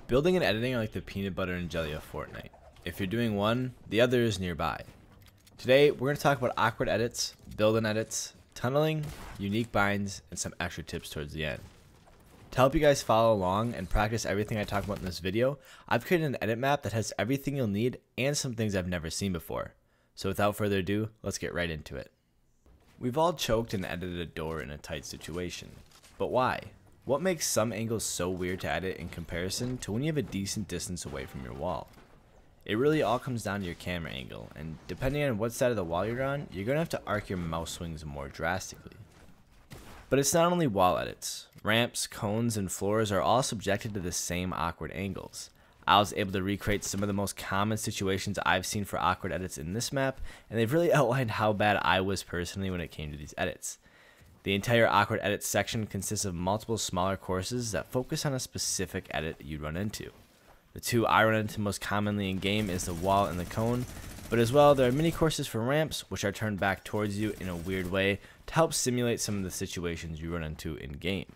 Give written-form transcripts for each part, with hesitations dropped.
Building and editing are like the peanut butter and jelly of Fortnite. If you're doing one, the other is nearby. Today, we're going to talk about awkward edits, build-in edits, tunneling, unique binds, and some extra tips towards the end. To help you guys follow along and practice everything I talk about in this video, I've created an edit map that has everything you'll need and some things I've never seen before. So without further ado, let's get right into it. We've all choked and edited a door in a tight situation. But why? What makes some angles so weird to edit in comparison to when you have a decent distance away from your wall? It really all comes down to your camera angle, and depending on what side of the wall you're on, you're going to have to arc your mouse swings more drastically. But it's not only wall edits. Ramps, cones, and floors are all subjected to the same awkward angles. I was able to recreate some of the most common situations I've seen for awkward edits in this map, and they've really outlined how bad I was personally when it came to these edits. The entire awkward edit section consists of multiple smaller courses that focus on a specific edit you'd run into. The two I run into most commonly in game is the wall and the cone, but as well there are mini courses for ramps which are turned back towards you in a weird way to help simulate some of the situations you run into in game.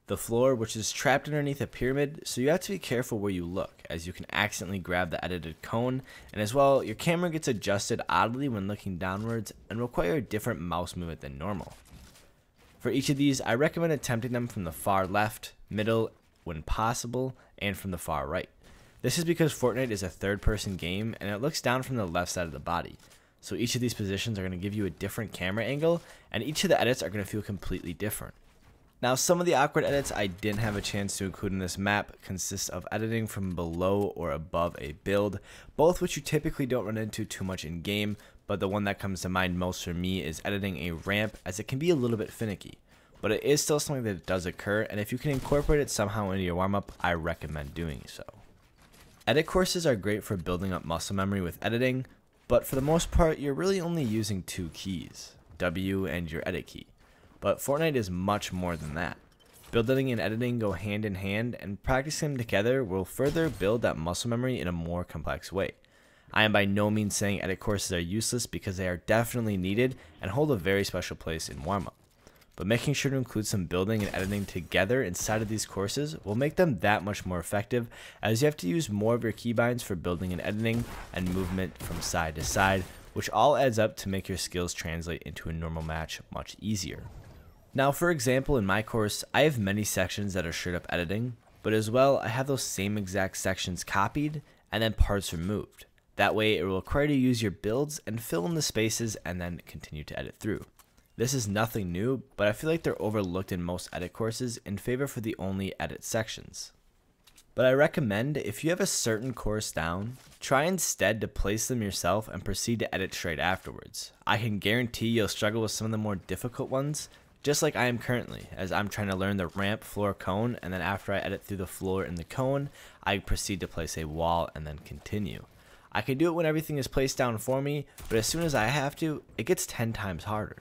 The floor, which is trapped underneath a pyramid, so you have to be careful where you look as you can accidentally grab the edited cone, and as well your camera gets adjusted oddly when looking downwards and require a different mouse movement than normal. For each of these, I recommend attempting them from the far left, middle, when possible, and from the far right. This is because Fortnite is a third-person game and it looks down from the left side of the body. So each of these positions are going to give you a different camera angle, and each of the edits are going to feel completely different. Now, some of the awkward edits I didn't have a chance to include in this map consist of editing from below or above a build, both which you typically don't run into too much in game, but the one that comes to mind most for me is editing a ramp, as it can be a little bit finicky. But it is still something that does occur, and if you can incorporate it somehow into your warm-up, I recommend doing so. Edit courses are great for building up muscle memory with editing, but for the most part, you're really only using two keys, W and your edit key. But Fortnite is much more than that. Building and editing go hand in hand, and practicing them together will further build that muscle memory in a more complex way. I am by no means saying edit courses are useless, because they are definitely needed and hold a very special place in warm-up. But making sure to include some building and editing together inside of these courses will make them that much more effective, as you have to use more of your keybinds for building and editing and movement from side to side, which all adds up to make your skills translate into a normal match much easier. Now, for example, in my course, I have many sections that are straight up editing, but as well, I have those same exact sections copied and then parts removed. That way, it will require you to use your builds and fill in the spaces and then continue to edit through. This is nothing new, but I feel like they're overlooked in most edit courses in favor for the only edit sections. But I recommend, if you have a certain course down, try instead to place them yourself and proceed to edit straight afterwards. I can guarantee you'll struggle with some of the more difficult ones, just like I am currently, as I'm trying to learn the ramp, floor, cone, and then after I edit through the floor and the cone, I proceed to place a wall and then continue. I can do it when everything is placed down for me, but as soon as I have to, it gets 10 times harder.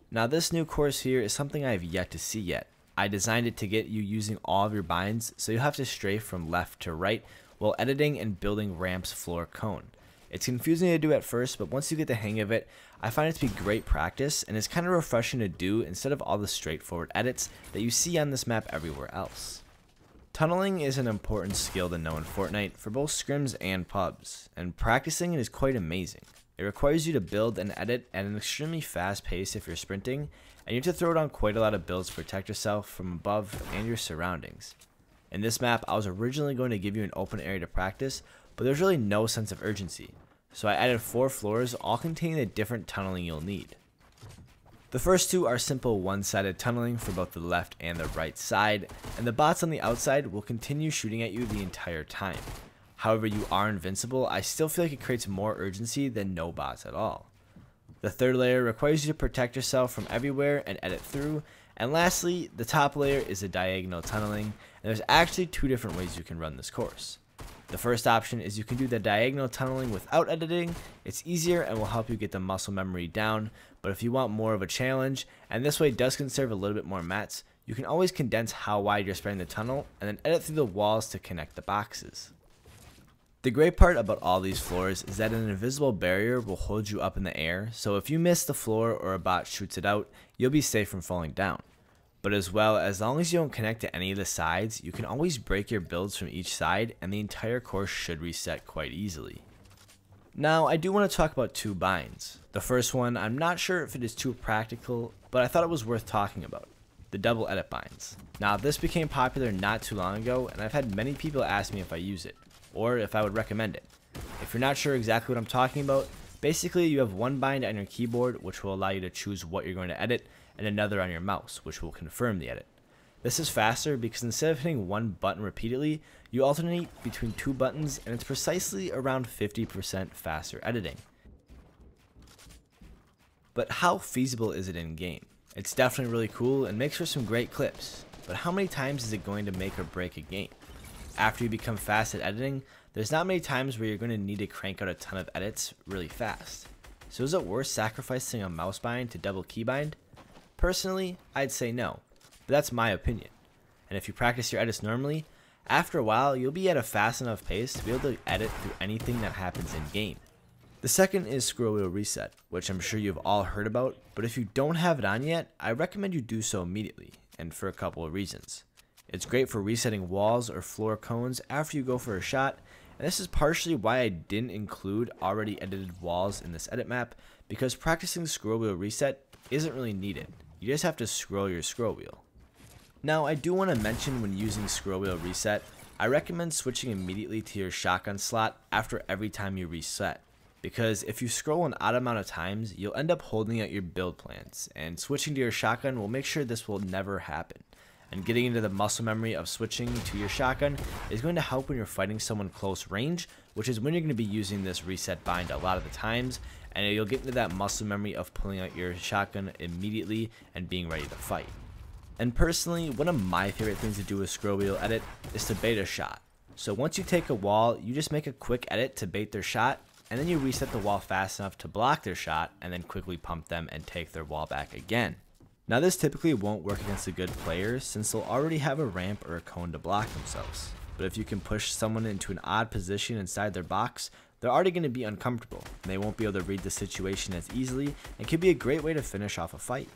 Now, this new course here is something I have yet to see yet. I designed it to get you using all of your binds, so you'll have to stray from left to right while editing and building ramps, floor, cone. It's confusing to do at first, but once you get the hang of it, I find it to be great practice, and it's kind of refreshing to do instead of all the straightforward edits that you see on this map everywhere else. Tunneling is an important skill to know in Fortnite for both scrims and pubs, and practicing it is quite amazing. It requires you to build and edit at an extremely fast pace if you're sprinting, and you have to throw down quite a lot of builds to protect yourself from above and your surroundings. In this map, I was originally going to give you an open area to practice, but there's really no sense of urgency, so I added 4 floors, all containing the different tunneling you'll need. The first two are simple one-sided tunneling for both the left and the right side, and the bots on the outside will continue shooting at you the entire time. However, you are invincible, I still feel like it creates more urgency than no bots at all. The third layer requires you to protect yourself from everywhere and edit through, and lastly, the top layer is the diagonal tunneling, and there's actually 2 different ways you can run this course. The first option is you can do the diagonal tunneling without editing. It's easier and will help you get the muscle memory down, but if you want more of a challenge, and this way does conserve a little bit more mats, you can always condense how wide you're spreading the tunnel and then edit through the walls to connect the boxes. The great part about all these floors is that an invisible barrier will hold you up in the air, so if you miss the floor or a bot shoots it out, you'll be safe from falling down. But as long as you don't connect to any of the sides, you can always break your builds from each side and the entire course should reset quite easily. Now, I do want to talk about two binds. The first one, I'm not sure if it is too practical, but I thought it was worth talking about. The double edit binds. Now, this became popular not too long ago, and I've had many people ask me if I use it, or if I would recommend it. If you're not sure exactly what I'm talking about, basically you have one bind on your keyboard, which will allow you to choose what you're going to edit, and another on your mouse, which will confirm the edit. This is faster because instead of hitting one button repeatedly, you alternate between two buttons and it's precisely around 50% faster editing. But how feasible is it in game? It's definitely really cool and makes for some great clips, but how many times is it going to make or break a game? After you become fast at editing, there's not many times where you're going to need to crank out a ton of edits really fast. So is it worth sacrificing a mouse bind to double keybind? Personally, I'd say no, but that's my opinion. And if you practice your edits normally, after a while you'll be at a fast enough pace to be able to edit through anything that happens in game. The second is scroll wheel reset, which I'm sure you've all heard about, but if you don't have it on yet, I recommend you do so immediately, and for a couple of reasons. It's great for resetting walls or floor cones after you go for a shot, and this is partially why I didn't include already edited walls in this edit map, because practicing scroll wheel reset isn't really needed. You just have to scroll your scroll wheel. Now, I do want to mention when using scroll wheel reset, I recommend switching immediately to your shotgun slot after every time you reset. Because if you scroll an odd amount of times, you'll end up holding out your build plans, and switching to your shotgun will make sure this will never happen. And getting into the muscle memory of switching to your shotgun is going to help when you're fighting someone close range, which is when you're going to be using this reset bind a lot of the times, and you'll get into that muscle memory of pulling out your shotgun immediately and being ready to fight. And personally, one of my favorite things to do with scroll wheel edit is to bait a shot. So once you take a wall, you just make a quick edit to bait their shot, and then you reset the wall fast enough to block their shot and then quickly pump them and take their wall back again. Now this typically won't work against a good player since they'll already have a ramp or a cone to block themselves. But if you can push someone into an odd position inside their box, they're already going to be uncomfortable and they won't be able to read the situation as easily and can be a great way to finish off a fight.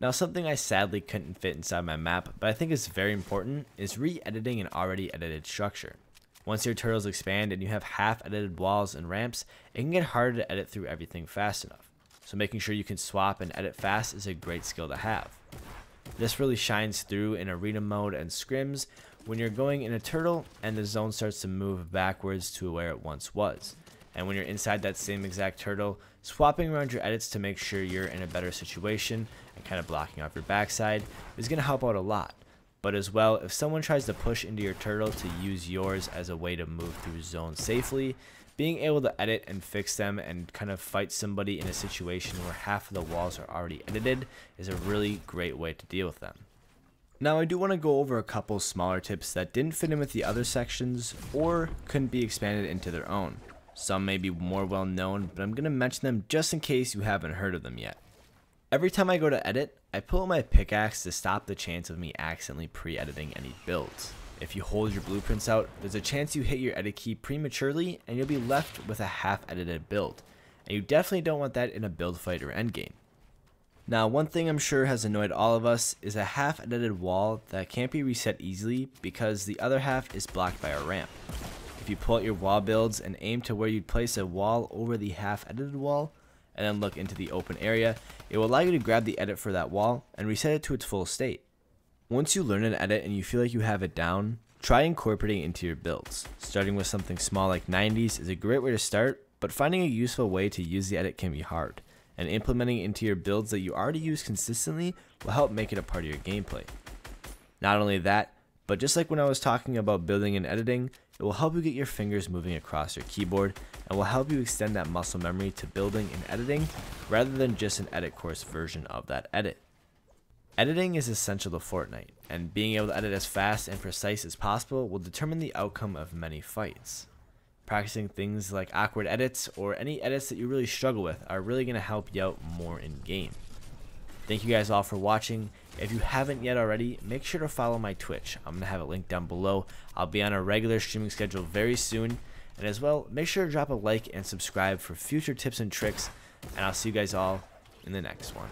Now something I sadly couldn't fit inside my map but I think is very important is re-editing an already edited structure. Once your turtles expand and you have half edited walls and ramps, it can get harder to edit through everything fast enough. So making sure you can swap and edit fast is a great skill to have. This really shines through in arena mode and scrims when you're going in a turtle and the zone starts to move backwards to where it once was. And when you're inside that same exact turtle, swapping around your edits to make sure you're in a better situation and kind of blocking off your backside is going to help out a lot. But as well, if someone tries to push into your turtle to use yours as a way to move through zones safely, being able to edit and fix them and kind of fight somebody in a situation where half of the walls are already edited is a really great way to deal with them. Now I do want to go over a couple smaller tips that didn't fit in with the other sections or couldn't be expanded into their own. Some may be more well known, but I'm going to mention them just in case you haven't heard of them yet. Every time I go to edit, I pull out my pickaxe to stop the chance of me accidentally pre-editing any builds. If you hold your blueprints out, there's a chance you hit your edit key prematurely and you'll be left with a half-edited build. And you definitely don't want that in a build fight or endgame. Now, one thing I'm sure has annoyed all of us is a half-edited wall that can't be reset easily because the other half is blocked by a ramp. If you pull out your wall builds and aim to where you'd place a wall over the half-edited wall, and then look into the open area, it will allow you to grab the edit for that wall and reset it to its full state. Once you learn an edit and you feel like you have it down, try incorporating it into your builds. Starting with something small like 90s is a great way to start, but finding a useful way to use the edit can be hard, and implementing it into your builds that you already use consistently will help make it a part of your gameplay. Not only that, but just like when I was talking about building and editing, it will help you get your fingers moving across your keyboard and will help you extend that muscle memory to building and editing rather than just an edit course version of that edit. Editing is essential to Fortnite, and being able to edit as fast and precise as possible will determine the outcome of many fights. Practicing things like awkward edits or any edits that you really struggle with are really going to help you out more in game. Thank you guys all for watching. If you haven't yet already, make sure to follow my Twitch. I'm going to have it linked down below. I'll be on a regular streaming schedule very soon. And as well, make sure to drop a like and subscribe for future tips and tricks. And I'll see you guys all in the next one.